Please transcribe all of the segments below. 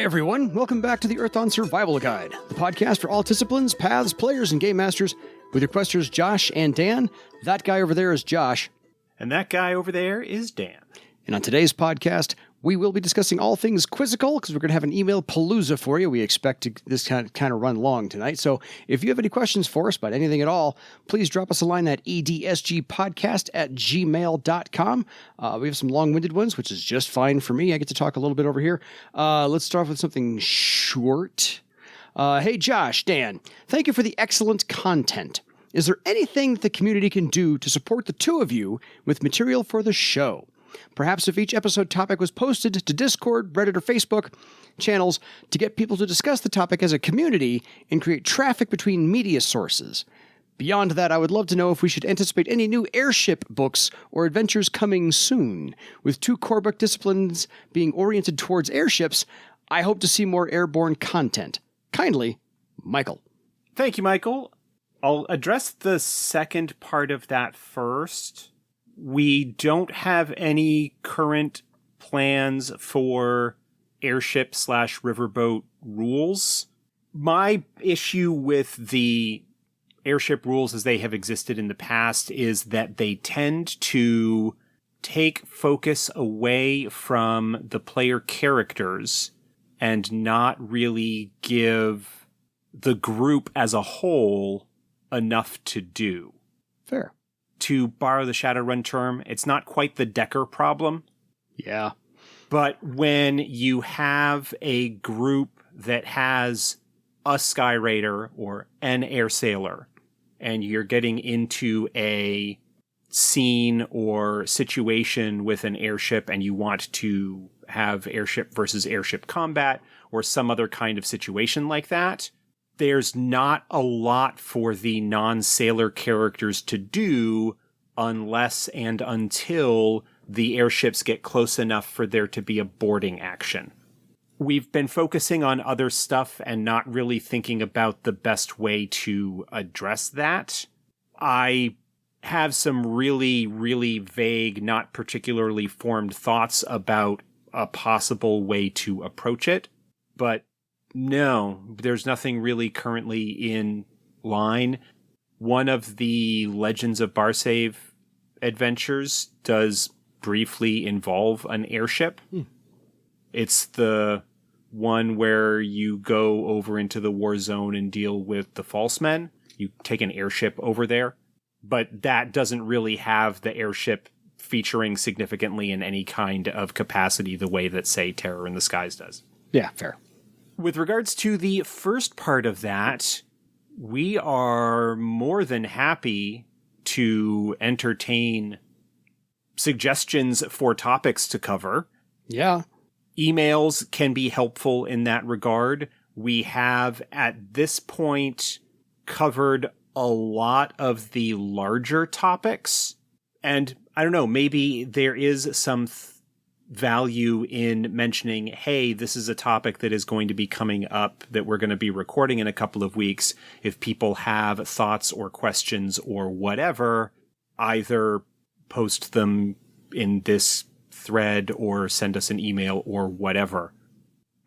everyone. Welcome back to the Earth on Survival Guide, the podcast for all disciplines, paths, players, and game masters, with your questers Josh and Dan. That guy over there is Josh. And that guy over there is Dan. And on today's podcast, we will be discussing all things quizzical, because we're going to have an email palooza for you. We expect this kind of run long tonight. So if you have any questions for us about anything at all, please drop us a line at edsgpodcast@gmail.com. We have some long-winded ones, which is just fine for me. I get to talk a little bit over here. Let's start off with something short. Hey, Josh, Dan, thank you for the excellent content. Is there anything that the community can do to support the two of you with material for the show? Perhaps if each episode topic was posted to Discord, Reddit, or Facebook channels to get people to discuss the topic as a community and create traffic between media sources. Beyond that, I would love to know if we should anticipate any new airship books or adventures coming soon. With two core book disciplines being oriented towards airships, I hope to see more airborne content. Kindly, Michael. Thank you, Michael. I'll address the second part of that first. We don't have any current plans for airship/riverboat rules. My issue with the airship rules as they have existed in the past is that they tend to take focus away from the player characters and not really give the group as a whole enough to do. Fair. To borrow the Shadowrun term, it's not quite the Decker problem. Yeah. But when you have a group that has a Sky Raider or an Air Sailor, and you're getting into a scene or situation with an airship and you want to have airship versus airship combat or some other kind of situation like that, there's not a lot for the non-sailor characters to do unless and until the airships get close enough for there to be a boarding action. We've been focusing on other stuff and not really thinking about the best way to address that. I have some really, really vague, not particularly formed thoughts about a possible way to approach it, but no, there's nothing really currently in line. One of the Legends of Barsave adventures does briefly involve an airship. It's the one where you go over into the war zone and deal with the false men. You take an airship over there, but that doesn't really have the airship featuring significantly in any kind of capacity the way that, say, Terror in the Skies does. Yeah, fair. With regards to the first part of that, we are more than happy to entertain suggestions for topics to cover. Yeah. Emails can be helpful in that regard. We have, at this point, covered a lot of the larger topics. And I don't know, maybe there is some value in mentioning, hey, this is a topic that is going to be coming up that we're going to be recording in a couple of weeks. If people have thoughts or questions or whatever, either post them in this thread or send us an email or whatever.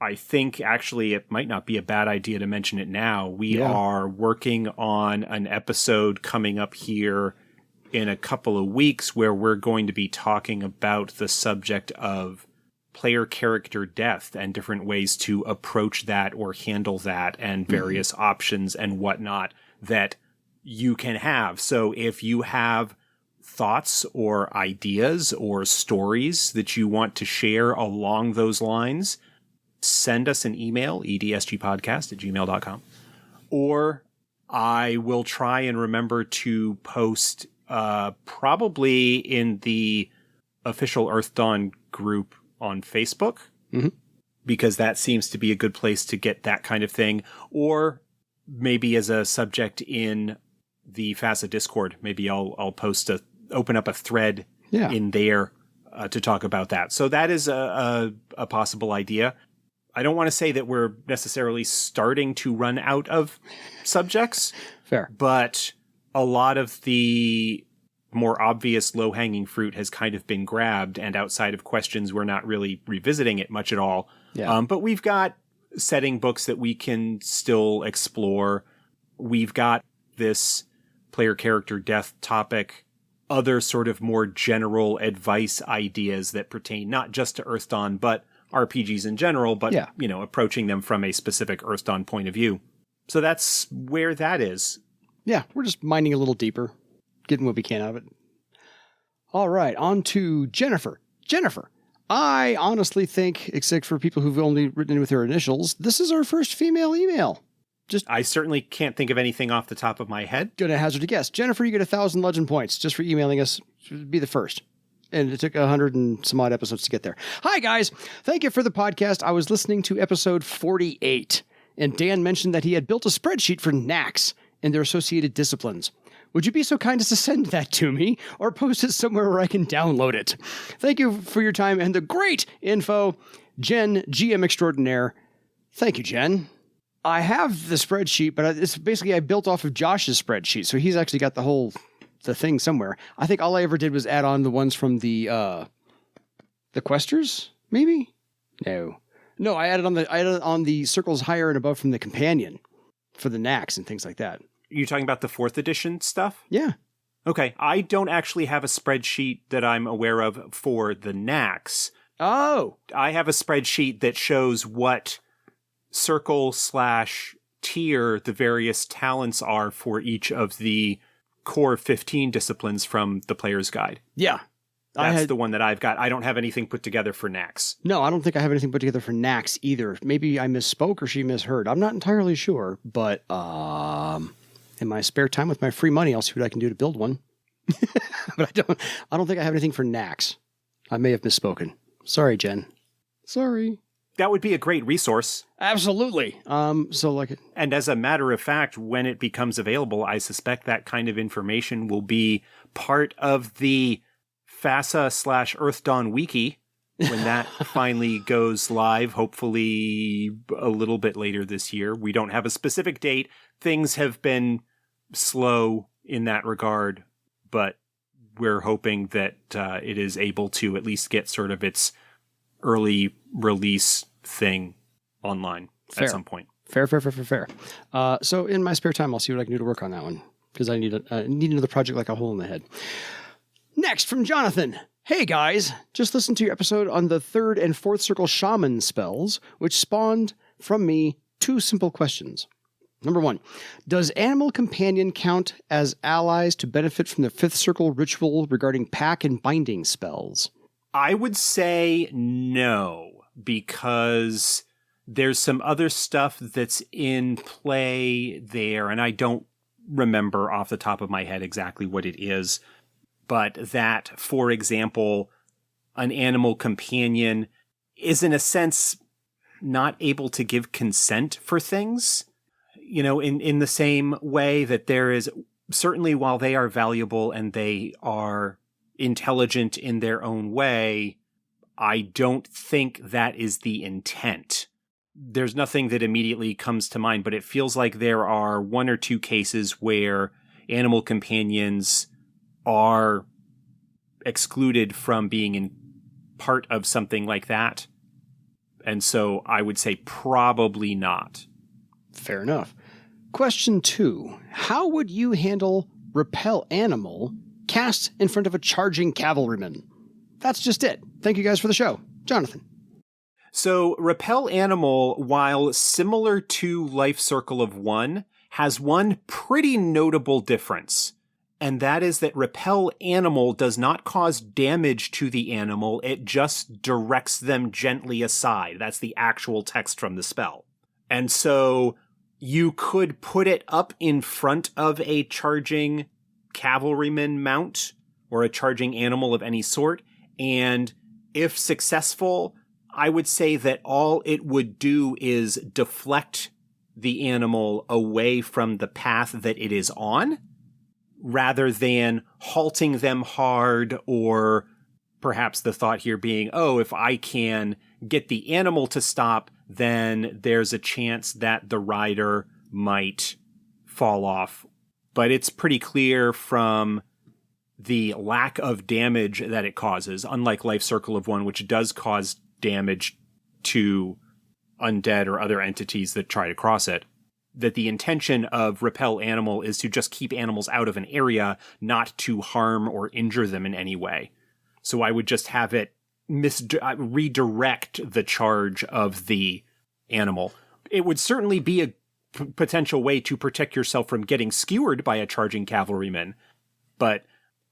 I think actually it might not be a bad idea to mention it now. We are working on an episode coming up here in a couple of weeks where we're going to be talking about the subject of player character death and different ways to approach that or handle that and various options and whatnot that you can have. So if you have thoughts or ideas or stories that you want to share along those lines, send us an email, edsgpodcast@gmail.com, or I will try and remember to post probably in the official Earth Dawn group on Facebook, because that seems to be a good place to get that kind of thing, or maybe as a subject in the FASA Discord. Maybe I'll open up a thread in there to talk about that. So that is a possible idea. I don't want to say that we're necessarily starting to run out of subjects. Fair. But a lot of the more obvious low-hanging fruit has kind of been grabbed, and outside of questions, we're not really revisiting it much at all. Yeah. But we've got setting books that we can still explore. We've got this player character death topic, other sort of more general advice ideas that pertain not just to Earth Dawn, but RPGs in general, but, approaching them from a specific Earth Dawn point of view. So that's where that is. Yeah, we're just mining a little deeper, getting what we can out of it. All right, on to Jennifer. Jennifer, I honestly think, except for people who've only written in with their initials, this is our first female email. I certainly can't think of anything off the top of my head. Gonna hazard a guess. Jennifer, you get 1,000 legend points just for emailing us. Be the first. And it took 100 and some odd episodes to get there. Hi, guys. Thank you for the podcast. I was listening to episode 48, and Dan mentioned that he had built a spreadsheet for NACs and their associated disciplines. Would you be so kind as to send that to me or post it somewhere where I can download it? Thank you for your time and the great info. Jen, GM Extraordinaire. Thank you, Jen. I have the spreadsheet, but it's basically I built off of Josh's spreadsheet, so he's actually got the thing somewhere. I think all I ever did was add on the ones from the Questers, maybe? No, I added on the circles higher and above from the companion for the NACs and things like that. You're talking about the 4th edition stuff? Yeah. Okay, I don't actually have a spreadsheet that I'm aware of for the NACs. Oh! I have a spreadsheet that shows what circle/tier the various talents are for each of the core 15 disciplines from the player's guide. Yeah. That's the one that I've got. I don't have anything put together for NACs. No, I don't think I have anything put together for NACs either. Maybe I misspoke or she misheard. I'm not entirely sure, but in my spare time with my free money, I'll see what I can do to build one. But I don't think I have anything for NACs. I may have misspoken. Sorry, Jen. Sorry. That would be a great resource. Absolutely. And as a matter of fact, when it becomes available, I suspect that kind of information will be part of the FASA/Earth Dawn Wiki when that finally goes live, hopefully a little bit later this year. We don't have a specific date. Things have been slow in that regard, but we're hoping that it is able to at least get sort of its early release thing online at some point. Fair. So in my spare time, I'll see what I can do to work on that one because I need another project like a hole in the head. Next from Jonathan. Hey guys, just listened to your episode on the 3rd and 4th circle shaman spells, which spawned from me 2 simple questions. Number 1, does Animal Companion count as allies to benefit from the 5th circle ritual regarding pack and binding spells? I would say no, because there's some other stuff that's in play there, and I don't remember off the top of my head exactly what it is. But that, for example, an animal companion is in a sense not able to give consent for things, in the same way that there is, certainly while they are valuable and they are intelligent in their own way, I don't think that is the intent. There's nothing that immediately comes to mind, but it feels like there are 1 or 2 cases where animal companions are excluded from being in part of something like that. And so I would say probably not. Fair enough. Question 2. How would you handle Repel Animal cast in front of a charging cavalryman? That's just it. Thank you guys for the show. Jonathan. So Repel Animal, while similar to Life Circle of 1, has one pretty notable difference. And that is that Repel Animal does not cause damage to the animal, it just directs them gently aside. That's the actual text from the spell. And so you could put it up in front of a charging cavalryman mount or a charging animal of any sort, and if successful, I would say that all it would do is deflect the animal away from the path that it is on, rather than halting them hard, or perhaps the thought here being, if I can get the animal to stop, then there's a chance that the rider might fall off. But it's pretty clear from the lack of damage that it causes, unlike Life Circle of 1, which does cause damage to undead or other entities that try to cross it. That the intention of Repel Animal is to just keep animals out of an area, not to harm or injure them in any way. So I would just have it redirect the charge of the animal. It would certainly be a potential way to protect yourself from getting skewered by a charging cavalryman, but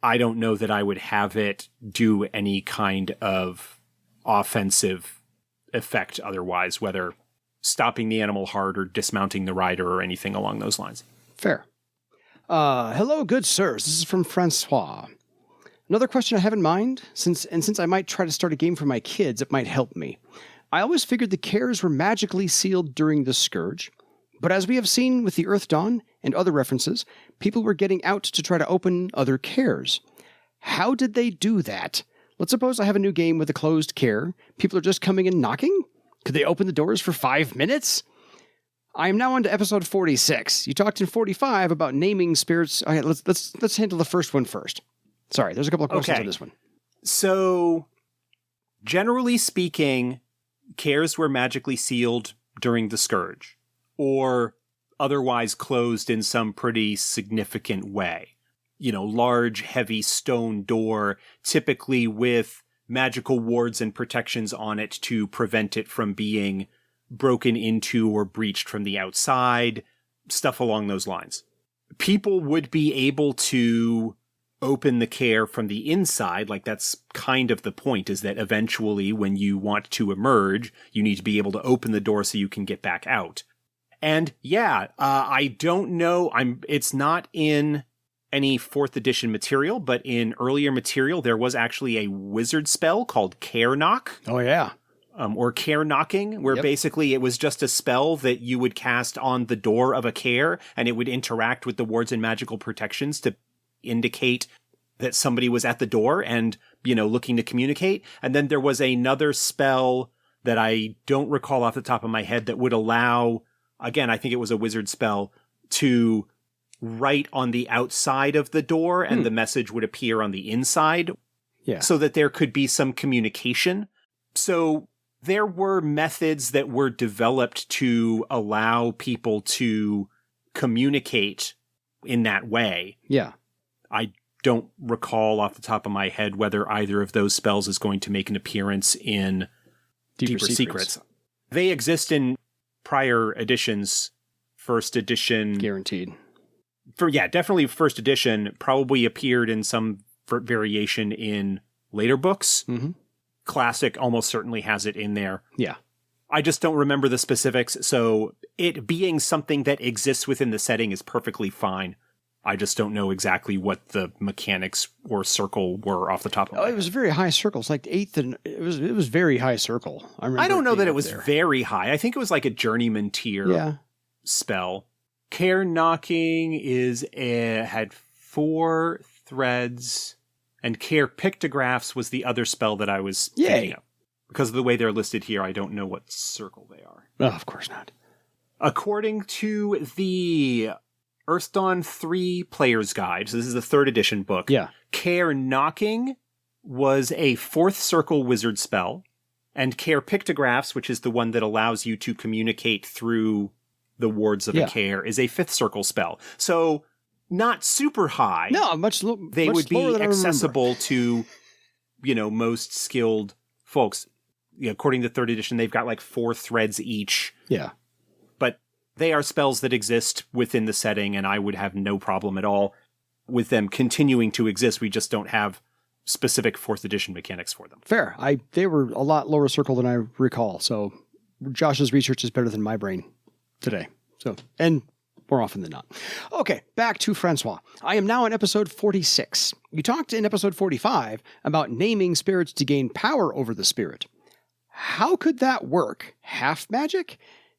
I don't know that I would have it do any kind of offensive effect otherwise, whether stopping the animal hard or dismounting the rider or anything along those lines. Fair. Hello, good sirs. This is from Francois. Another question I have in mind, since I might try to start a game for my kids, it might help me. I always figured the kaers were magically sealed during the Scourge, but as we have seen with the Earth Dawn and other references, people were getting out to try to open other kaers. How did they do that? Let's suppose I have a new game with a closed kaer. People are just coming and knocking? Could they open the doors for 5 minutes? I am now on to episode 46. You talked in 45 about naming spirits. All right, let's handle the first one first. Sorry, there's a couple of questions on this one. So, generally speaking, kaers were magically sealed during the Scourge, or otherwise closed in some pretty significant way. You know, large, heavy stone door, typically with magical wards and protections on it to prevent it from being broken into or breached from the outside, stuff along those lines. People would be able to open the kaer from the inside, like that's kind of the point, is that eventually when you want to emerge, you need to be able to open the door so you can get back out. And yeah, I don't know, it's not in any 4th edition material, but in earlier material, there was actually a wizard spell called Kaer Knock. Oh, yeah. Or Kaer Knocking, where basically it was just a spell that you would cast on the door of a kaer, and it would interact with the wards and magical protections to indicate that somebody was at the door and, you know, looking to communicate. And then there was another spell that I don't recall off the top of my head that would allow, again, I think it was a wizard spell, to write on the outside of the door and the message would appear on the inside. Yeah. So that there could be some communication. So there were methods that were developed to allow people to communicate in that way. Yeah. I don't recall off the top of my head whether either of those spells is going to make an appearance in Deeper Secrets. They exist in prior editions. 1st edition. Guaranteed. Definitely 1st edition. Probably appeared in some variation in later books. Mm-hmm. Classic almost certainly has it in there. Yeah. I just don't remember the specifics, so it being something that exists within the setting is perfectly fine. I just don't know exactly what the mechanics or circle were off the top of my head. It was very high circle. It's like 8th, and it was very high circle. I don't know that it was very high. I think it was like a journeyman tier spell. Kaer Knocking had 4 threads, and Kaer Pictographs was the other spell that I was thinking of. Because of the way they're listed here, I don't know what circle they are. Oh, of course not. According to the Earth Dawn 3 Player's Guide, so this is the 3rd edition book, Kaer Knocking was a 4th circle wizard spell, and Kaer Pictographs, which is the one that allows you to communicate through the wards of a kaer, is a 5th circle spell. So, not super high. No, they would be accessible to, you know, most skilled folks. According to 3rd edition, they've got like 4 threads each. Yeah. But they are spells that exist within the setting, and I would have no problem at all with them continuing to exist. We just don't have specific 4th edition mechanics for them. Fair. They were a lot lower circle than I recall, so Josh's research is better than my brain today. So, and more often than not. Okay, back to Francois. I am now on episode 46. You talked in episode 45 about naming spirits to gain power over the spirit. How could that work? Half magic?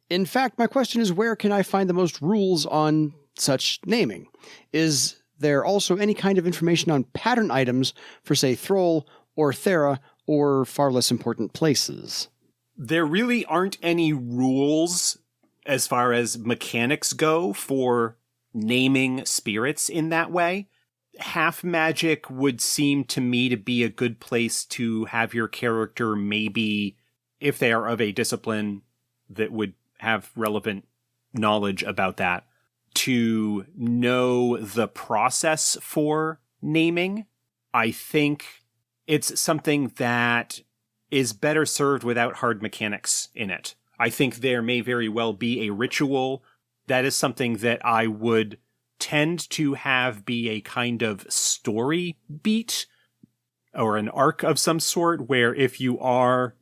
In fact, my question is, where can I find the most rules on such naming? Is there also any kind of information on pattern items for, say, Throal or Thera or far less important places? There really aren't any rules as far as mechanics go for naming spirits in that way. Half magic would seem to me to be a good place to have your character, maybe if they are of a discipline that would have relevant knowledge about that to know the process for naming. I think it's something that is better served without hard mechanics in it. I think there may very well be a ritual. That is something that I would tend to have be a kind of story beat or an arc of some sort, where if you are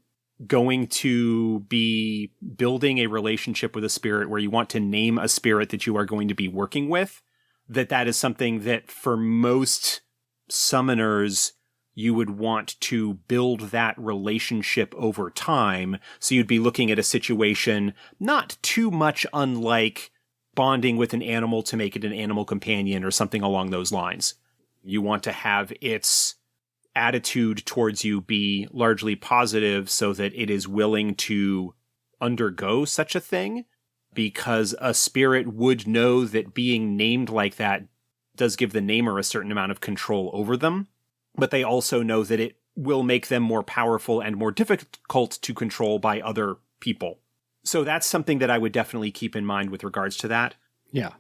going to be building a relationship with a spirit where you want to name a spirit that you are going to be working with, that is something that for most summoners you would want to build that relationship over time. So you'd be looking at a situation not too much unlike bonding with an animal to make it an animal companion or something along those lines. You want to have its attitude towards you be largely positive so that it is willing to undergo such a thing, because a spirit would know that being named like that does give the namer a certain amount of control over them, but they also know that it will make them more powerful and more difficult to control by other people. So that's something that I would definitely keep in mind with regards to that. Yeah.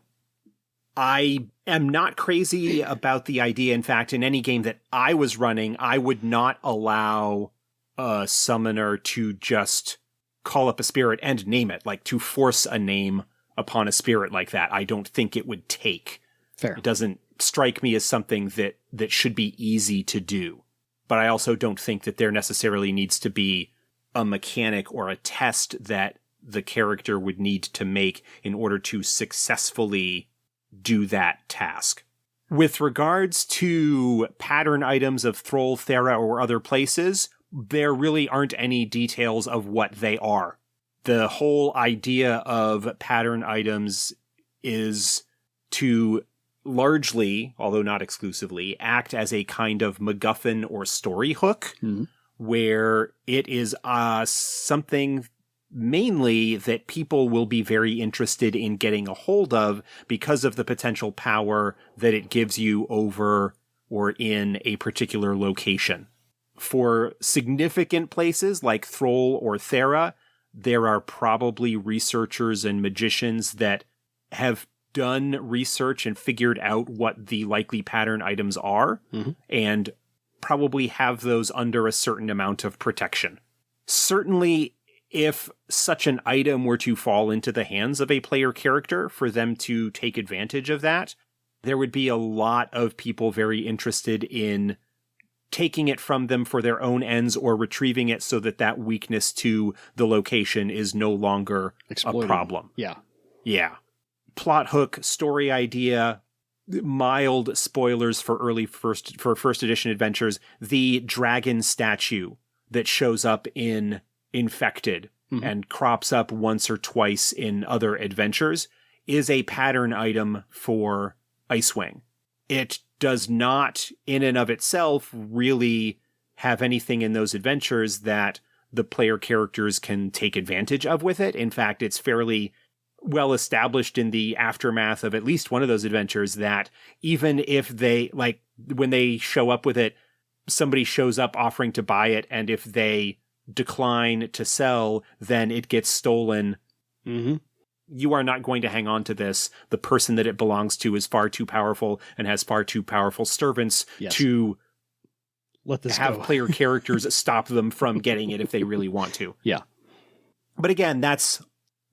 I am not crazy about the idea. In fact, in any game that I was running, I would not allow a summoner to just call up a spirit and name it, like to force a name upon a spirit like that. I don't think it would take. Fair. It doesn't strike me as something that should be easy to do. But I also don't think that there necessarily needs to be a mechanic or a test that the character would need to make in order to successfully do that task. With regards to pattern items of Throal, Thera, or other places, there really aren't any details of what they are. The whole idea of pattern items is to largely, although not exclusively, act as a kind of MacGuffin or story hook, where it is something mainly that people will be very interested in getting a hold of because of the potential power that it gives you over or in a particular location. For significant places like Throal or Thera, there are probably researchers and magicians that have done research and figured out what the likely pattern items are, and probably have those under a certain amount of protection. Certainly, if such an item were to fall into the hands of a player character for them to take advantage of that, there would be a lot of people very interested in taking it from them for their own ends or retrieving it so that that weakness to the location is no longer a problem. Yeah. Yeah. Plot hook, story idea, mild spoilers for first edition adventures. The dragon statue that shows up in Infected and crops up once or twice in other adventures is a pattern item for Icewing. It does not, in and of itself, really have anything in those adventures that the player characters can take advantage of with it. In fact, it's fairly well established in the aftermath of at least one of those adventures that even if they, like, when they show up with it, somebody shows up offering to buy it, and if they decline to sell, then it gets stolen. You are not going to hang on to this. The person that it belongs to is far too powerful and has far too powerful servants to let this have go. player characters stop them from getting it if they really want to. Yeah. But again, that's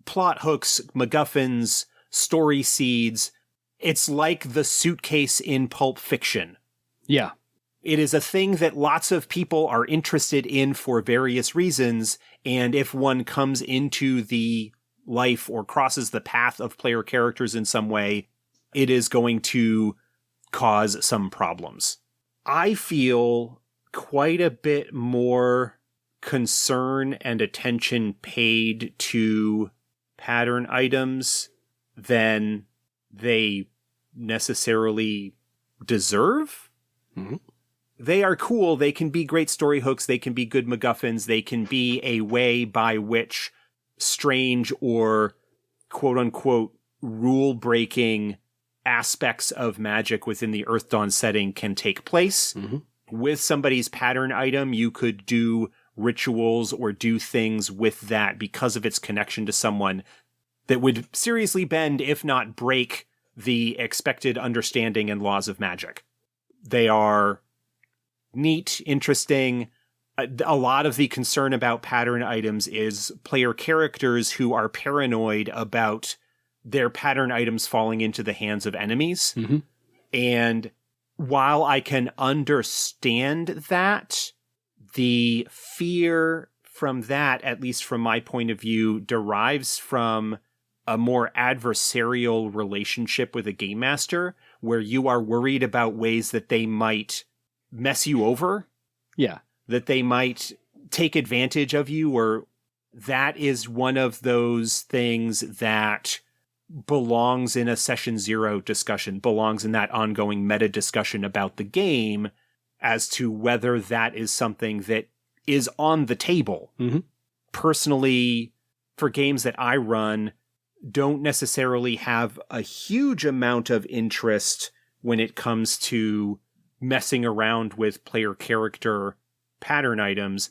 plot hooks, MacGuffins, story seeds. It's like the suitcase in Pulp Fiction. Yeah. It is a thing that lots of people are interested in for various reasons, and if one comes into the life or crosses the path of player characters in some way, it is going to cause some problems. I feel quite a bit more concern and attention paid to pattern items than they necessarily deserve. They are cool. They can be great story hooks. They can be good MacGuffins. They can be a way by which strange or quote-unquote rule-breaking aspects of magic within the Earth Dawn setting can take place. With somebody's pattern item, you could do rituals or do things with that because of its connection to someone that would seriously bend, if not break, the expected understanding and laws of magic. They are neat, interesting. A lot of the concern about pattern items is player characters who are paranoid about their pattern items falling into the hands of enemies. Mm-hmm. And while I can understand that, the fear from that, at least from my point of view, derives from a more adversarial relationship with a game master, where you are worried about ways that they might mess you over. Yeah. That they might take advantage of you, or that is one of those things that belongs in a session 0 discussion, belongs in that ongoing meta discussion about the game as to whether that is something that is on the table. Mm-hmm. Personally, for games that I run, don't necessarily have a huge amount of interest when it comes to messing around with player character pattern items,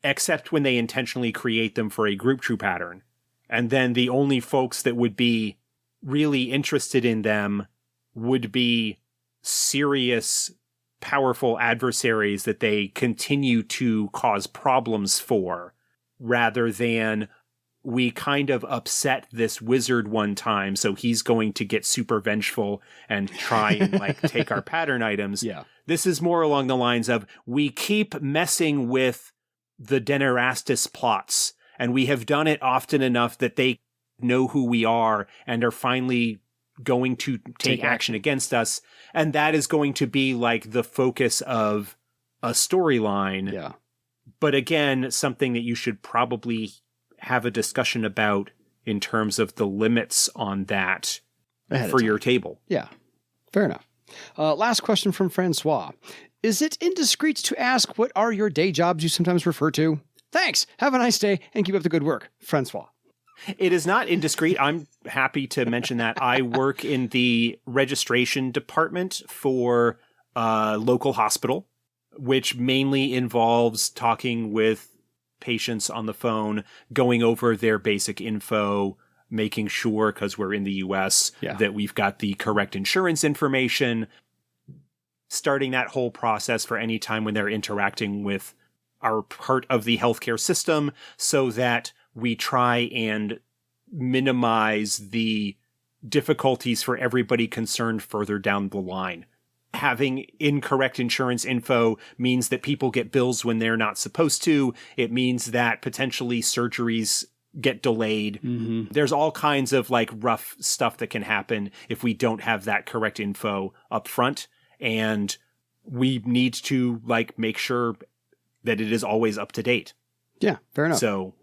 except when they intentionally create them for a group true pattern. And then the only folks that would be really interested in them would be serious, powerful adversaries that they continue to cause problems for, rather than we kind of upset this wizard one time, so he's going to get super vengeful and try and like take our pattern items. Yeah. This is more along the lines of, we keep messing with the Denerastus plots, and we have done it often enough that they know who we are and are finally going to take action against us. And that is going to be like the focus of a storyline. Yeah. But again, something that you should probably have a discussion about in terms of the limits on that for your table. Yeah. Fair enough. Last question from Francois. Is it indiscreet to ask what are your day jobs you sometimes refer to? Thanks. Have a nice day and keep up the good work. Francois. It is not indiscreet. I'm happy to mention that. I work in the registration department for a local hospital, which mainly involves talking with patients on the phone, going over their basic info, making sure, because we're in the US, that we've got the correct insurance information, starting that whole process for any time when they're interacting with our part of the healthcare system, so that we try and minimize the difficulties for everybody concerned further down the line. Having incorrect insurance info means that people get bills when they're not supposed to. It means that potentially surgeries get delayed. Mm-hmm. There's all kinds of like rough stuff that can happen if we don't have that correct info up front. And we need to like make sure that it is always up to date. Yeah, fair enough. So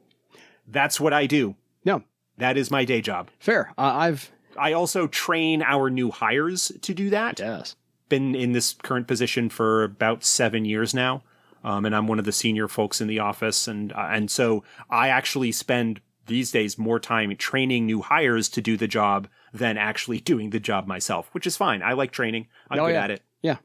that's what I do. No. That is my day job. Fair. I also train our new hires to do that. Yes. Been in this current position for about 7 years now. And I'm one of the senior folks in the office. And so I actually spend these days more time training new hires to do the job than actually doing the job myself, which is fine. I like training. I'm good at it. Yeah.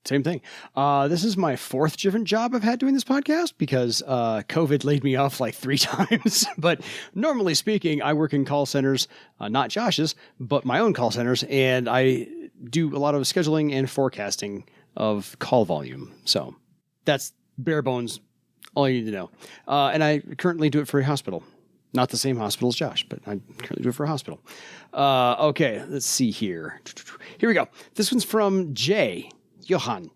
Same thing. This is my 4th different job I've had doing this podcast because COVID laid me off like 3 times. But normally speaking, I work in call centers, not Josh's, but my own call centers. And I do a lot of scheduling and forecasting of call volume. So that's bare bones all you need to know. And I currently do it for a hospital. Not the same hospital as Josh, but I currently do it for a hospital. Okay, let's see here. Here we go. This one's from Jay. Johan.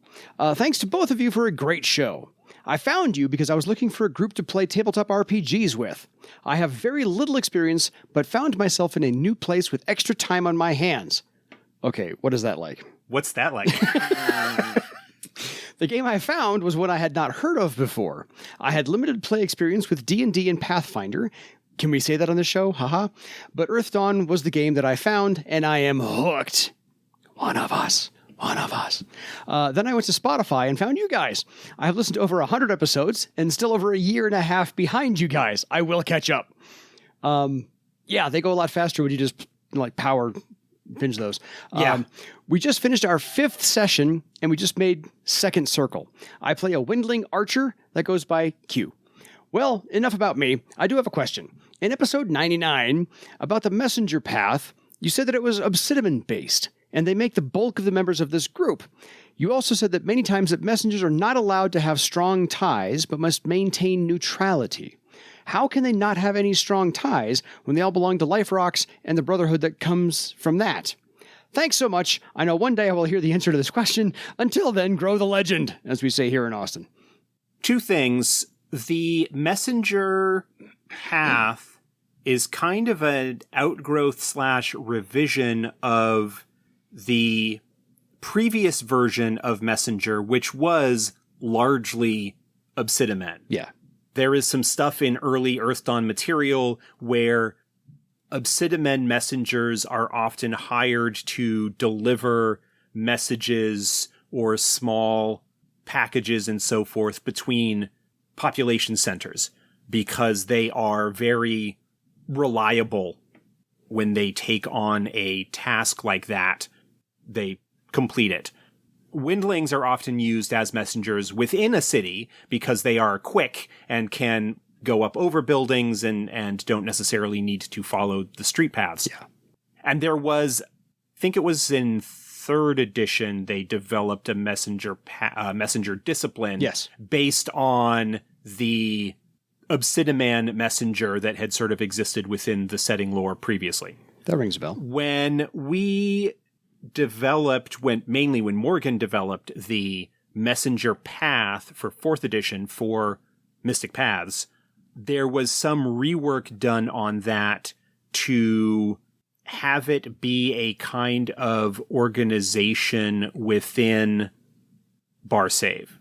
Thanks to both of you for a great show. I found you because I was looking for a group to play tabletop RPGs with. I have very little experience, but found myself in a new place with extra time on my hands. Okay, what is that like? What's that like? The game I found was one I had not heard of before. I had limited play experience with D&D and Pathfinder. Can we say that on the show? Haha. But Earth Dawn was the game that I found, and I am hooked. One of us. Then I went to Spotify and found you guys. I have listened to over 100 episodes and still over a year and a half behind you guys. I will catch up. Yeah, they go a lot faster when you just like power binge those. Yeah. We just finished our 5th session and we just made second circle. I play a Windling Archer that goes by Q. Well, enough about me. I do have a question. In episode 99, about the messenger path, you said that it was obsidian-based, and they make the bulk of the members of this group. You also said that many times that messengers are not allowed to have strong ties, but must maintain neutrality. How can they not have any strong ties when they all belong to Life Rocks and the brotherhood that comes from that? Thanks so much. I know one day I will hear the answer to this question. Until then, grow the legend, as we say here in Austin. Two things. The messenger path is kind of an outgrowth / revision of the previous version of messenger, which was largely obsidian. Yeah. There is some stuff in early Earthdawn material where obsidian messengers are often hired to deliver messages or small packages and so forth between population centers because they are very reliable when they take on a task like that. They complete it. Windlings are often used as messengers within a city because they are quick and can go up over buildings and don't necessarily need to follow the street paths. Yeah. And there was, I think it was in 3rd edition, they developed a messenger discipline Yes. based on the obsidian messenger that had sort of existed within the setting lore previously. That rings a bell. When mainly when Morgan developed the messenger path for 4th edition for Mystic Paths, there was some rework done on that to have it be a kind of organization within Bar Save,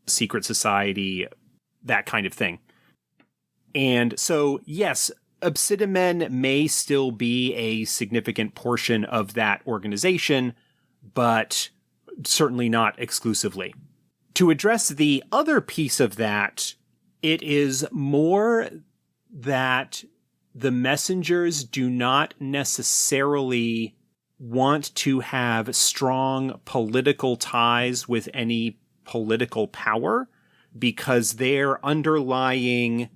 secret society, that kind of thing. And so, yes, obsidian may still be a significant portion of that organization, but certainly not exclusively. To address the other piece of that, it is more that the messengers do not necessarily want to have strong political ties with any political power because their underlying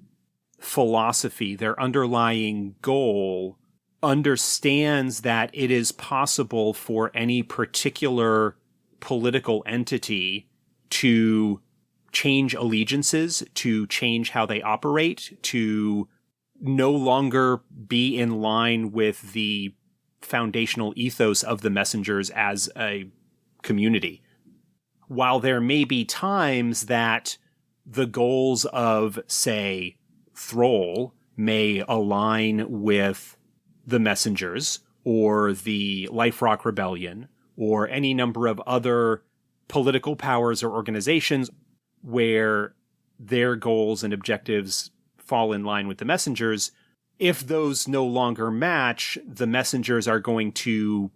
philosophy, their underlying goal understands that it is possible for any particular political entity to change allegiances, to change how they operate, to no longer be in line with the foundational ethos of the messengers as a community. While there may be times that the goals of, say, Throal may align with the messengers or the Life Rock Rebellion or any number of other political powers or organizations where their goals and objectives fall in line with the messengers, if those no longer match, the messengers are going to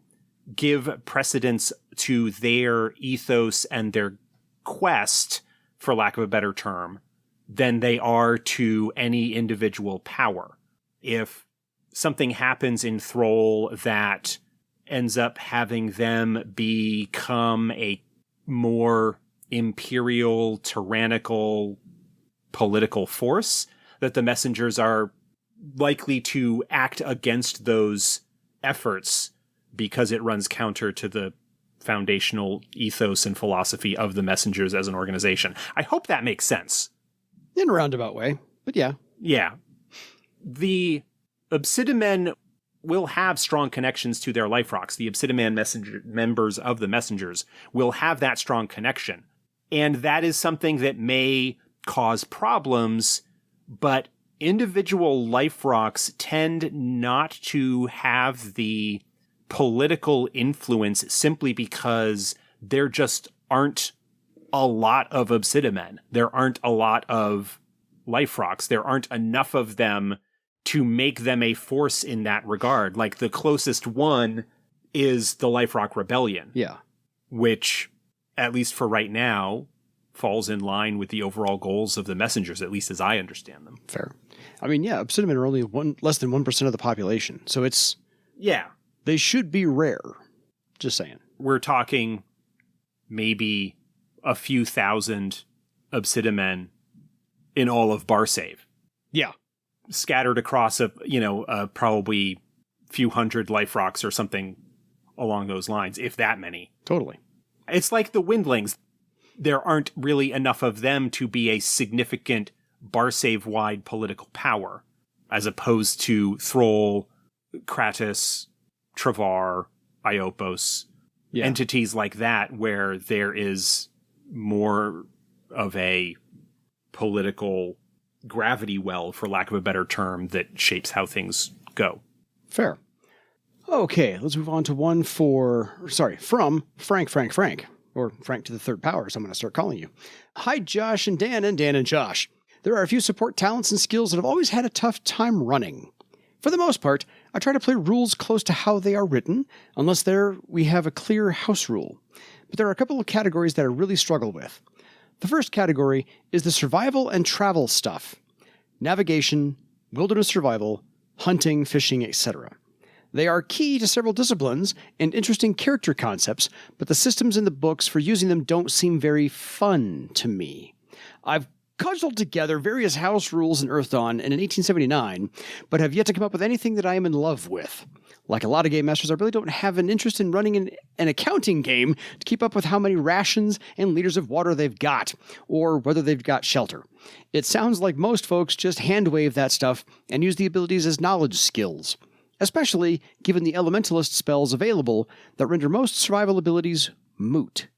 give precedence to their ethos and their quest, for lack of a better term, than they are to any individual power. If something happens in Throal that ends up having them become a more imperial, tyrannical political force, that the messengers are likely to act against those efforts because it runs counter to the foundational ethos and philosophy of the messengers as an organization. I hope that makes sense. In a roundabout way, but yeah. Yeah. The Obsidian will have strong connections to their Life Rocks. The Obsidian members of the messengers will have that strong connection. And that is something that may cause problems, but individual Life Rocks tend not to have the political influence simply because there just aren't a lot of Obsidian. There aren't a lot of Life Rocks. There aren't enough of them to make them a force in that regard. Like, the closest one is the Life Rock Rebellion. Yeah. Which, at least for right now, falls in line with the overall goals of the messengers, at least as I understand them. Fair. I mean, yeah, Obsidian are only less than 1% of the population. So it's... Yeah. They should be rare. Just saying. We're talking maybe a few thousand Obsidian in all of bar save, Yeah. scattered across probably few hundred life rocks or something along those lines, if that many. Totally. It's like the Windlings. There aren't really enough of them to be a significant bar save wide political power, as opposed to Throal, Kratos, Travar, Iopos, entities like that, where there is more of a political gravity well, for lack of a better term, that shapes how things go. Fair. Okay, let's move on to one from Frank, or Frank to the third power, as I'm going to start calling you. Hi, Josh and Dan and Josh. There are a few support talents and skills that I've always had a tough time running. For the most part, I try to play rules close to how they are written, unless we have a clear house rule. But there are a couple of categories that I really struggle with. The first category is the survival and travel stuff. Navigation, wilderness survival, hunting, fishing, etc. They are key to several disciplines and interesting character concepts, but the systems in the books for using them don't seem very fun to me. I've cudgeled together various house rules in Earth Dawn and in 1879, but have yet to come up with anything that I am in love with. Like a lot of game masters, I really don't have an interest in running an accounting game to keep up with how many rations and liters of water they've got, or whether they've got shelter. It sounds like most folks just hand-wave that stuff and use the abilities as knowledge skills, especially given the elementalist spells available that render most survival abilities moot.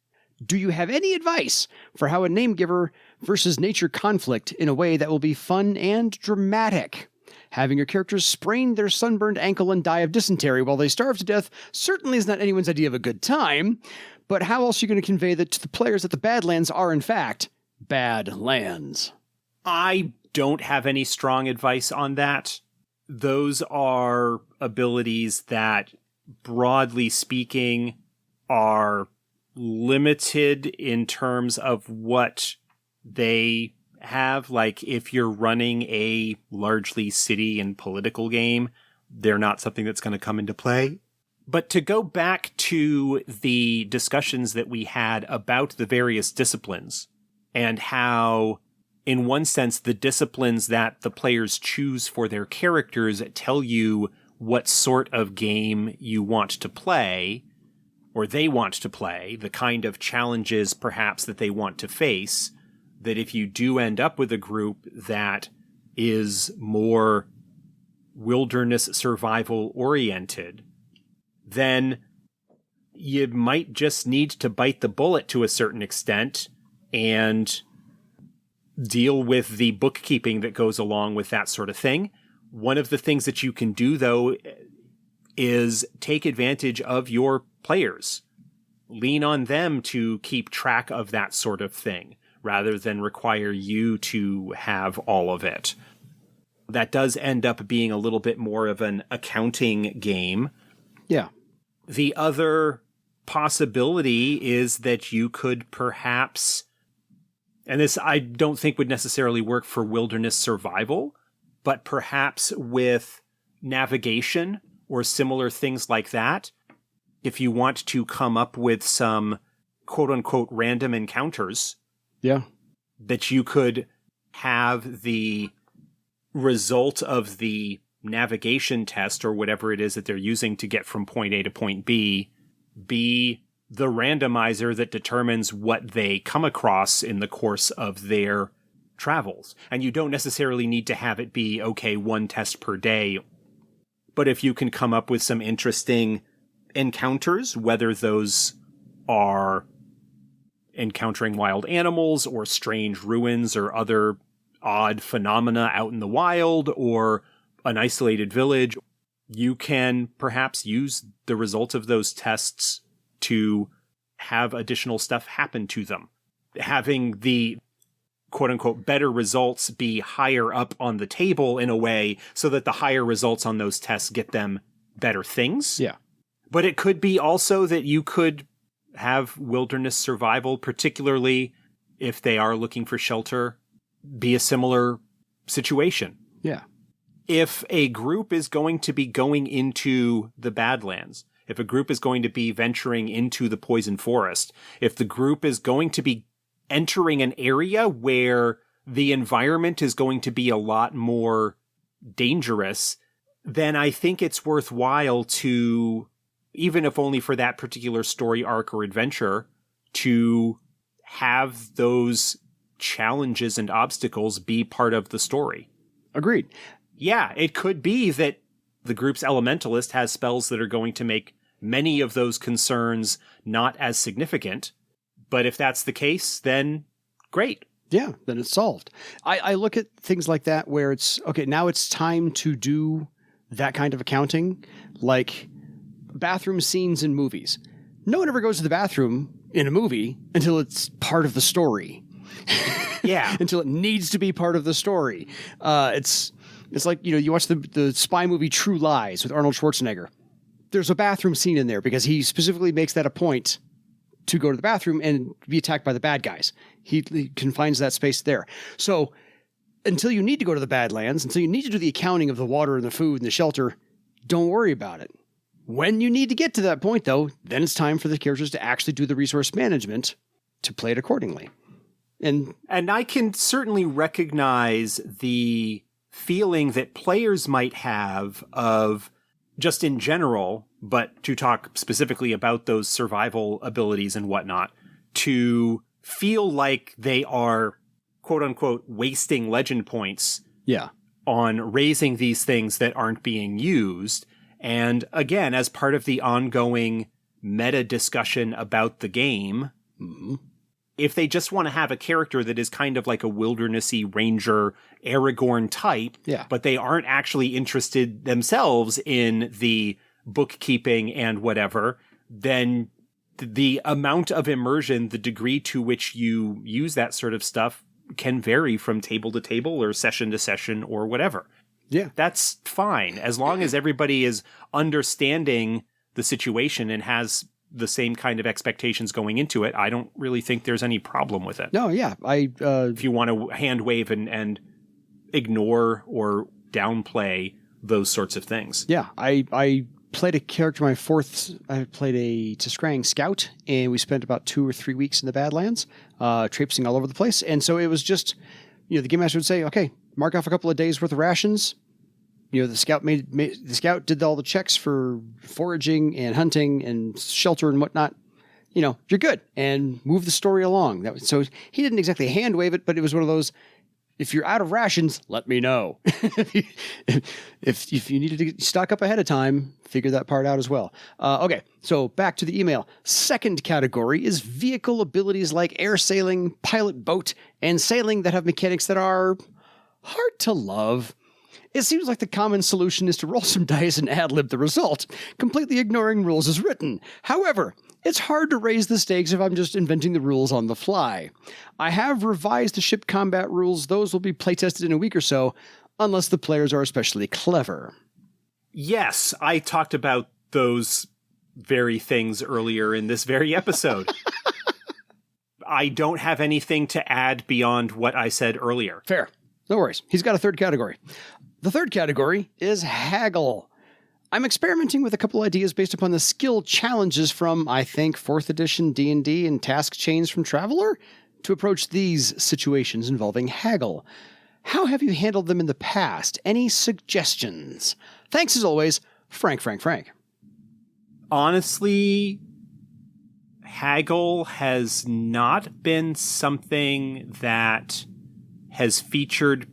Do you have any advice for how a name giver versus nature conflict in a way that will be fun and dramatic? Having your characters sprain their sunburned ankle and die of dysentery while they starve to death certainly is not anyone's idea of a good time, but how else are you going to convey that to the players that the Badlands are, in fact, bad lands? I don't have any strong advice on that. Those are abilities that, broadly speaking, are limited in terms of what they have. Like, if you're running a largely city and political game, they're not something that's going to come into play. But to go back to the discussions that we had about the various disciplines and how, in one sense, the disciplines that the players choose for their characters tell you what sort of game you want to play, or they want to play, the kind of challenges perhaps that they want to face, that if you do end up with a group that is more wilderness survival oriented, then you might just need to bite the bullet to a certain extent and deal with the bookkeeping that goes along with that sort of thing. One of the things that you can do, though, is take advantage of your players. Lean on them to keep track of that sort of thing, rather than require you to have all of it. That does end up being a little bit more of an accounting game. Yeah. The other possibility is that you could perhaps, and this I don't think would necessarily work for wilderness survival, but perhaps with navigation or similar things like that, if you want to come up with some quote-unquote random encounters, yeah, that you could have the result of the navigation test or whatever it is that they're using to get from point A to point B be the randomizer that determines what they come across in the course of their travels. And you don't necessarily need to have it be, okay, one test per day. But if you can come up with some interesting encounters, whether those are encountering wild animals or strange ruins or other odd phenomena out in the wild or an isolated village, you can perhaps use the results of those tests to have additional stuff happen to them. Having the quote-unquote better results be higher up on the table in a way so that the higher results on those tests get them better things. Yeah. But it could be also that you could have wilderness survival, particularly if they are looking for shelter, be a similar situation. Yeah. If a group is going to be going into the Badlands, if a group is going to be venturing into the Poison Forest, if the group is going to be entering an area where the environment is going to be a lot more dangerous, then I think it's worthwhile to, even if only for that particular story arc or adventure, to have those challenges and obstacles be part of the story. Agreed. Yeah, it could be that the group's elementalist has spells that are going to make many of those concerns not as significant. But if that's the case, then great. Yeah, then it's solved. I look at things like that where it's, okay, now it's time to do that kind of accounting, like bathroom scenes in movies. No one ever goes to the bathroom in a movie until it's part of the story. Yeah. Until it needs to be part of the story. It's like, you watch the spy movie True Lies with Arnold Schwarzenegger. There's a bathroom scene in there because he specifically makes that a point to go to the bathroom and be attacked by the bad guys. He confines that space there. So until you need to go to the Badlands, until you need to do the accounting of the water and the food and the shelter, don't worry about it. When you need to get to that point, though, then it's time for the characters to actually do the resource management to play it accordingly. And I can certainly recognize the feeling that players might have of, just in general, but to talk specifically about those survival abilities and whatnot, to feel like they are, quote unquote, wasting legend points on raising these things that aren't being used. And again, as part of the ongoing meta discussion about the game, if they just want to have a character that is kind of like a wildernessy ranger Aragorn type, but they aren't actually interested themselves in the bookkeeping and whatever, then the amount of immersion, the degree to which you use that sort of stuff can vary from table to table or session to session or whatever. Yeah. That's fine. As long as everybody is understanding the situation and has the same kind of expectations going into it, I don't really think there's any problem with it. No, yeah. If you want to hand wave and ignore or downplay those sorts of things. Yeah, I played a character, I played a Tiskrang scout, and we spent about 2 or 3 weeks in the Badlands, traipsing all over the place. And so it was just, the game master would say, okay, mark off a couple of days worth of rations. The scout the scout did all the checks for foraging and hunting and shelter and whatnot. You're good, and move the story along. So he didn't exactly hand wave it, but it was one of those, if you're out of rations, let me know. if you needed to stock up ahead of time, figure that part out as well. Okay, so back to the email. Second category is vehicle abilities like air sailing, pilot boat, and sailing that have mechanics that are hard to love. It seems like the common solution is to roll some dice and ad-lib the result, completely ignoring rules as written. However, it's hard to raise the stakes if I'm just inventing the rules on the fly. I have revised the ship combat rules. Those will be playtested in a week or so, unless the players are especially clever. Yes, I talked about those very things earlier in this very episode. I don't have anything to add beyond what I said earlier. Fair. No worries. He's got a third category. The third category is Haggle. I'm experimenting with a couple ideas based upon the skill challenges from, I think, 4th edition D&D and task chains from Traveller to approach these situations involving Haggle. How have you handled them in the past? Any suggestions? Thanks as always, Frank. Honestly, Haggle has not been something that has featured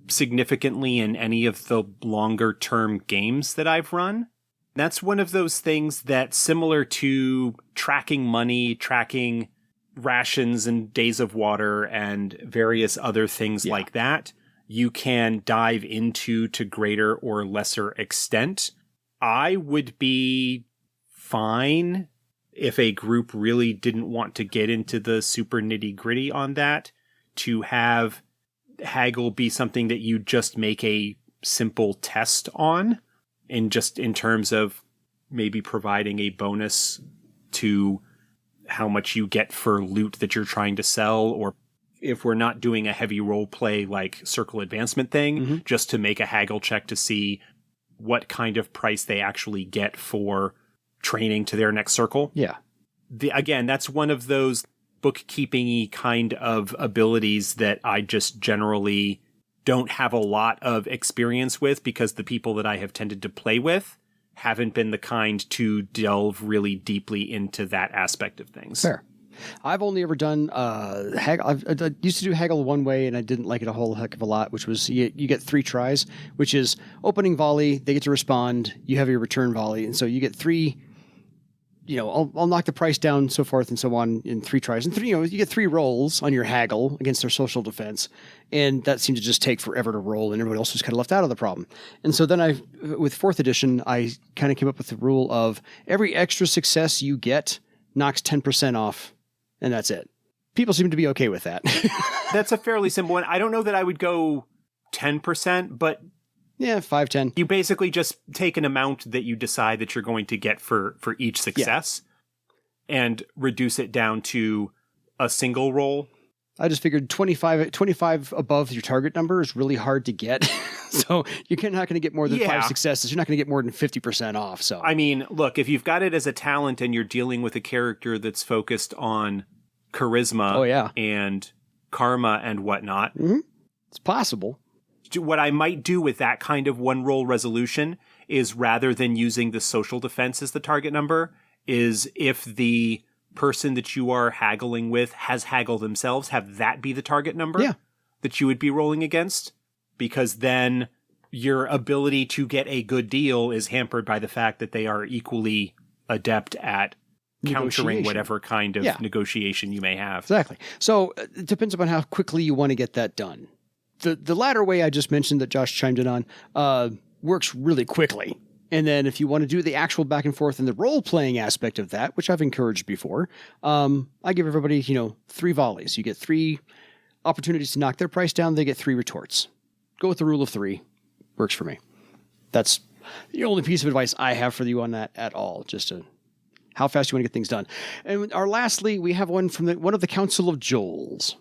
significantly in any of the longer term games that I've run. That's one of those things that, similar to tracking money, tracking rations and days of water and various other things like that, you can dive into to greater or lesser extent. I would be fine if a group really didn't want to get into the super nitty gritty on that, to have Haggle be something that you just make a simple test on, in terms of maybe providing a bonus to how much you get for loot that you're trying to sell, or if we're not doing a heavy role play like circle advancement thing, just to make a Haggle check to see what kind of price they actually get for training to their next circle. Yeah. Again, that's one of those bookkeeping-y kind of abilities that I just generally don't have a lot of experience with, because the people that I have tended to play with haven't been the kind to delve really deeply into that aspect of things. Fair. I've only ever done Haggle. I used to do Haggle one way, and I didn't like it a whole heck of a lot, which was you get 3 tries, which is opening volley, they get to respond, you have your return volley, and so you get 3, I'll knock the price down, so forth and so on in 3 tries. And you get 3 rolls on your Haggle against their social defense, and that seemed to just take forever to roll, and everybody else was kind of left out of the problem. And so then with 4th edition, I kind of came up with the rule of every extra success you get knocks 10% off, and that's it. People seem to be okay with that. That's a fairly simple one. I don't know that I would go 10%, but yeah, 5, 10. You basically just take an amount that you decide that you're going to get for each success and reduce it down to a single roll. I just figured 25 above your target number is really hard to get. So you're not going to get more than 5 successes. You're not going to get more than 50% off. So I mean, look, if you've got it as a talent and you're dealing with a character that's focused on charisma and karma and whatnot, it's possible. What I might do with that kind of one roll resolution is, rather than using the social defense as the target number, is if the person that you are haggling with has haggled themselves, have that be the target number that you would be rolling against, because then your ability to get a good deal is hampered by the fact that they are equally adept at countering whatever kind of negotiation you may have. Exactly. So it depends upon how quickly you want to get that done. The latter way I just mentioned that Josh chimed in on works really quickly. And then if you want to do the actual back and forth and the role-playing aspect of that, which I've encouraged before, I give everybody, 3 volleys. You get 3 opportunities to knock their price down. They get 3 retorts. Go with the rule of 3. Works for me. That's the only piece of advice I have for you on that at all, just to how fast you want to get things done. And lastly, we have one from one of the Council of Joels.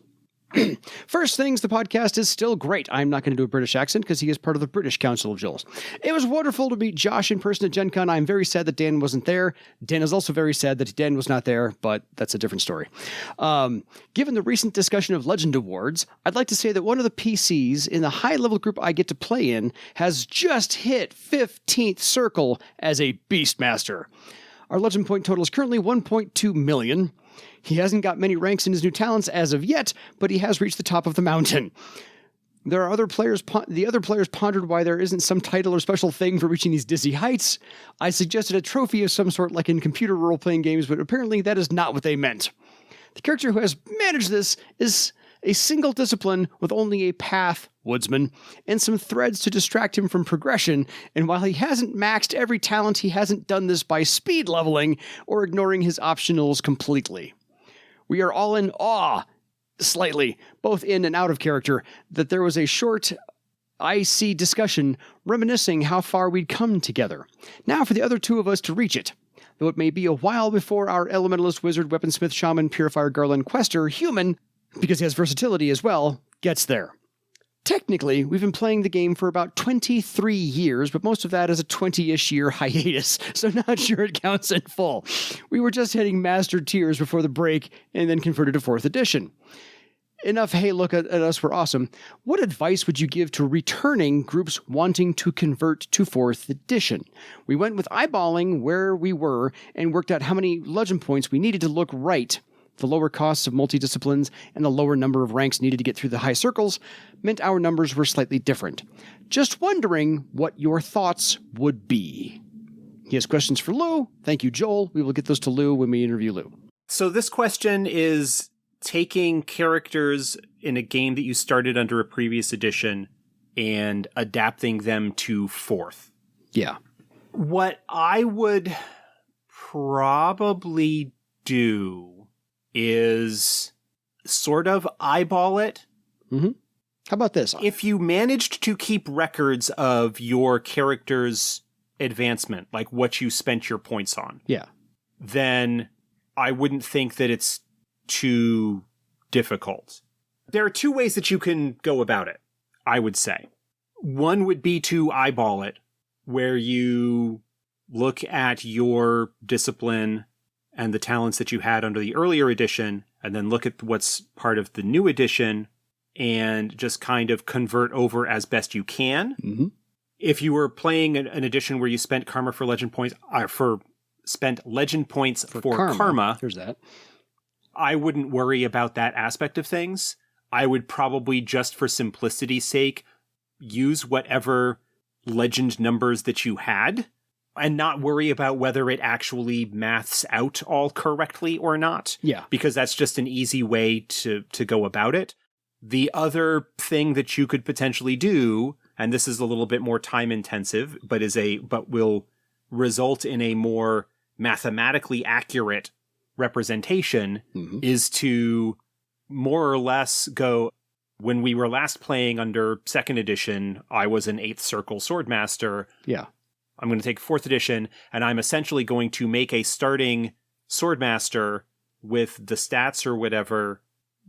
First things, the podcast is still great. I'm not going to do a British accent because he is part of the British Council of Joels. It was wonderful to meet Josh in person at Gen Con. I'm very sad that Dan wasn't there. Dan is also very sad that Dan was not there, but that's a different story. Given the recent discussion of Legend Awards, I'd like to say that one of the PCs in the high-level group I get to play in has just hit 15th circle as a Beastmaster. Our Legend point total is currently 1.2 million. He hasn't got many ranks in his new talents as of yet, but he has reached the top of the mountain. The other players pondered why there isn't some title or special thing for reaching these dizzy heights. I suggested a trophy of some sort like in computer role-playing games, but apparently that is not what they meant. The character who has managed this is a single discipline with only a path, woodsman, and some threads to distract him from progression, and while he hasn't maxed every talent, he hasn't done this by speed leveling or ignoring his optionals completely. We are all in awe, slightly, both in and out of character, that there was a short IC discussion reminiscing how far we'd come together. Now for the other 2 of us to reach it, though it may be a while before our elementalist, wizard, weaponsmith, shaman, purifier, garland, quester, human, because he has versatility as well, gets there. Technically, we've been playing the game for about 23 years, but most of that is a 20-ish year hiatus, so not sure it counts in full. We were just hitting master tiers before the break and then converted to 4th edition. Enough, hey, look at us, we're awesome. What advice would you give to returning groups wanting to convert to 4th edition? We went with eyeballing where we were and worked out how many legend points we needed to look right. The lower costs of multi-disciplines and the lower number of ranks needed to get through the high circles meant our numbers were slightly different. Just wondering what your thoughts would be. He has questions for Lou. Thank you, Joel. We will get those to Lou when we interview Lou. So this question is taking characters in a game that you started under a previous edition and adapting them to 4th. Yeah. What I would probably do is sort of eyeball it. Mm-hmm. How about this? If you managed to keep records of your character's advancement, like what you spent your points on, then I wouldn't think that it's too difficult. There are 2 ways that you can go about it, I would say. One would be to eyeball it, where you look at your discipline and the talents that you had under the earlier edition and then look at what's part of the new edition and just kind of convert over as best you can. Mm-hmm. If you were playing an edition where you spent karma for legend points, spent legend points for karma, there's that. I wouldn't worry about that aspect of things. I would probably, just for simplicity's sake, use whatever legend numbers that you had and not worry about whether it actually maths out all correctly or not. Yeah. Because that's just an easy way to go about it. The other thing that you could potentially do, and this is a little bit more time intensive, but will result in a more mathematically accurate representation, is to more or less go, when we were last playing under 2nd edition, I was an 8th circle swordmaster. Yeah. I'm going to take 4th edition, and I'm essentially going to make a starting swordmaster with the stats or whatever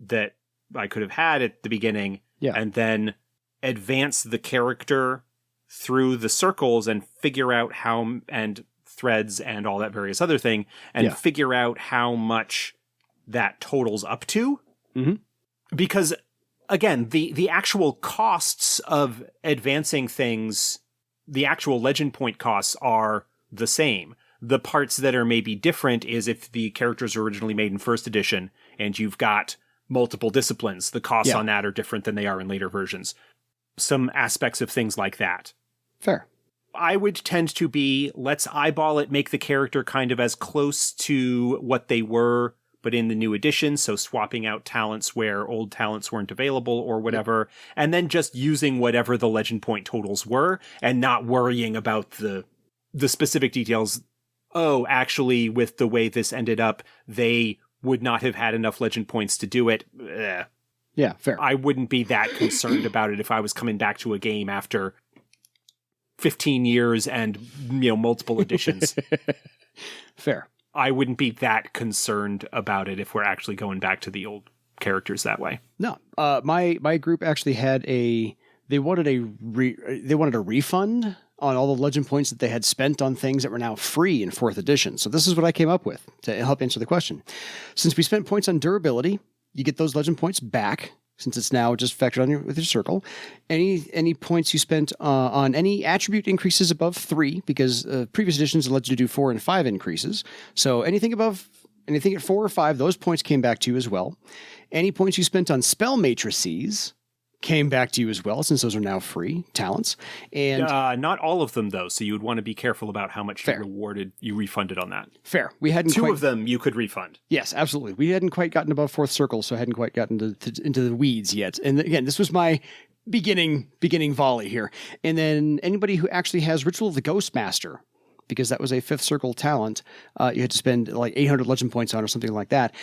that I could have had at the beginning, and then advance the character through the circles and figure out how, and threads and all that various other thing, and figure out how much that totals up to. Mm-hmm. Because, again, the actual costs of advancing things, the actual legend point costs are the same. The parts that are maybe different is if the characters are originally made in 1st edition and you've got multiple disciplines, the costs on that are different than they are in later versions. Some aspects of things like that. Fair. I would tend to be, let's eyeball it, make the character kind of as close to what they were, but in the new edition, so swapping out talents where old talents weren't available or whatever, and then just using whatever the legend point totals were, and not worrying about the specific details. Oh, actually, with the way this ended up, they would not have had enough legend points to do it. Yeah, fair. I wouldn't be that concerned about it if I was coming back to a game after 15 years and, multiple editions. Fair. I wouldn't be that concerned about it if we're actually going back to the old characters that way. No. My group actually had they wanted a refund on all the legend points that they had spent on things that were now free in 4th edition. So this is what I came up with to help answer the question. Since we spent points on durability, you get those legend points back, since it's now just factored on with your circle. Any points you spent on any attribute increases above 3, because previous editions allowed you to do 4 and 5 increases. So anything at 4 or 5, those points came back to you as well. Any points you spent on spell matrices came back to you as well, since those are now free talents. And not all of them, though, so you would want to be careful about how much you refunded on that. Fair. We hadn't Two of them you could refund. Yes, absolutely. We hadn't quite gotten above 4th circle, so I hadn't quite gotten into the weeds yet. And again, this was my beginning volley here. And then anybody who actually has Ritual of the Ghostmaster, because that was a 5th circle talent, you had to spend like 800 legend points on or something like that.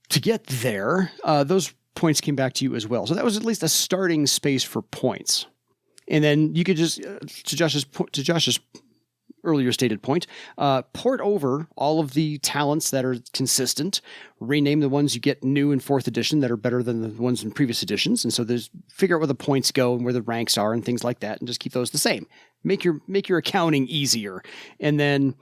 To get there, those points came back to you as well. So that was at least a starting space for points. And then you could just, to Josh's earlier stated point, port over all of the talents that are consistent, rename the ones you get new in 4th edition that are better than the ones in previous editions. And so figure out where the points go and where the ranks are and things like that, and just keep those the same. Make your accounting easier. And then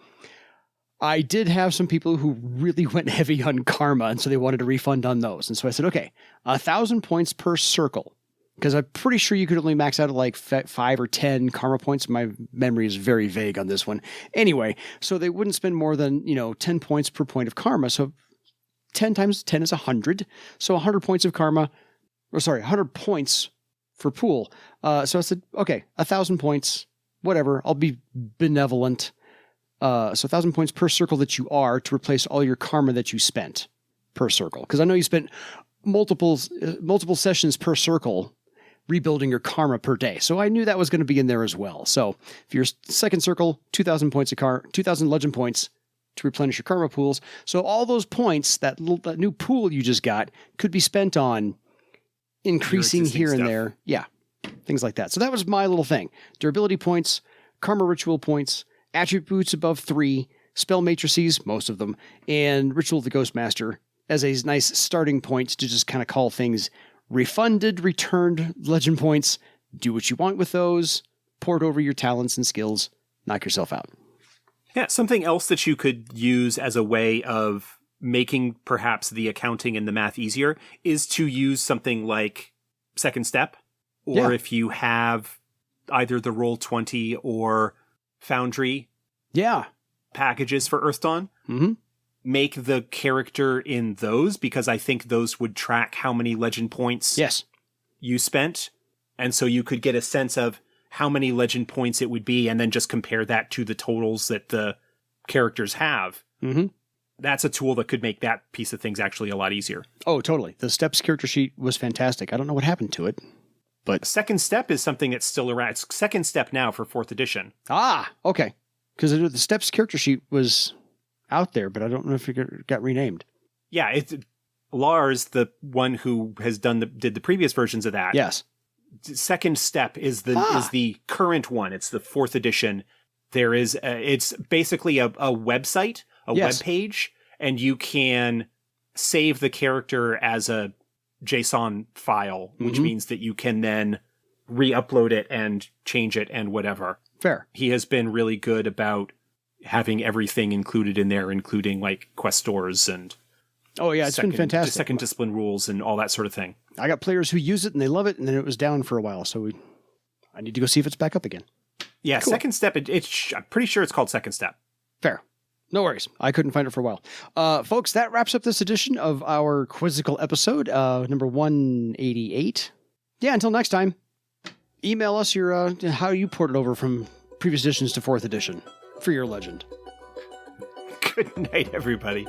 I did have some people who really went heavy on karma, and so they wanted a refund on those. And so I said, okay, 1,000 points per circle, because I'm pretty sure you could only max out at like 5 or 10 karma points. My memory is very vague on this one. Anyway, so they wouldn't spend more than 10 points per point of karma. So 10 times 10 is 100. So 100 points of karma, 100 points for pool. So I said, okay, 1,000 points, whatever. I'll be benevolent. So 1,000 points per circle that you are, to replace all your karma that you spent per circle. Because I know you spent multiple sessions per circle rebuilding your karma per day. So I knew that was going to be in there as well. So if your 2nd circle, 2,000 points of 2,000 legend points to replenish your karma pools. So all those points, that new pool you just got, could be spent on increasing here and there. Yeah, things like that. So that was my little thing. Durability points, karma ritual points, attributes above 3, spell matrices, most of them, and Ritual of the Ghostmaster as a nice starting point to just kind of call things refunded, returned legend points, do what you want with those, port over your talents and skills, knock yourself out. Yeah, something else that you could use as a way of making perhaps the accounting and the math easier is to use something like Second Step, or if you have either the Roll20 or Foundry packages for Earth Dawn, make the character in those, because I think those would track how many legend points you spent. And so you could get a sense of how many legend points it would be, and then just compare that to the totals that the characters have. That's a tool that could make that piece of things actually a lot easier. Oh, totally. The Steps character sheet was fantastic. I don't know what happened to it, but Second Step is something that's still around. It's Second Step now for 4th edition. Ah, okay. Because the Steps character sheet was out there, but I don't know if it got renamed. Yeah, it's Lars, the one who has did the previous versions of that. Yes. Second Step is the current one. It's the 4th edition. There is it's basically a website, web page, and you can save the character as a JSON file, which means that you can then re-upload it and change it and whatever. Fair. He has been really good about having everything included in there, including like quest stores and it's been fantastic. Second discipline rules and all that sort of thing. I got players who use it and they love it, and then it was down for a while, so I need to go see if it's back up again. Yeah, cool. Second Step, I'm pretty sure it's called Second Step. Fair. No worries. I couldn't find it for a while. Folks, that wraps up this edition of our Quizzical episode, number 188. Yeah, until next time, email us your how you ported over from previous editions to 4th edition for your legend. Good night, everybody.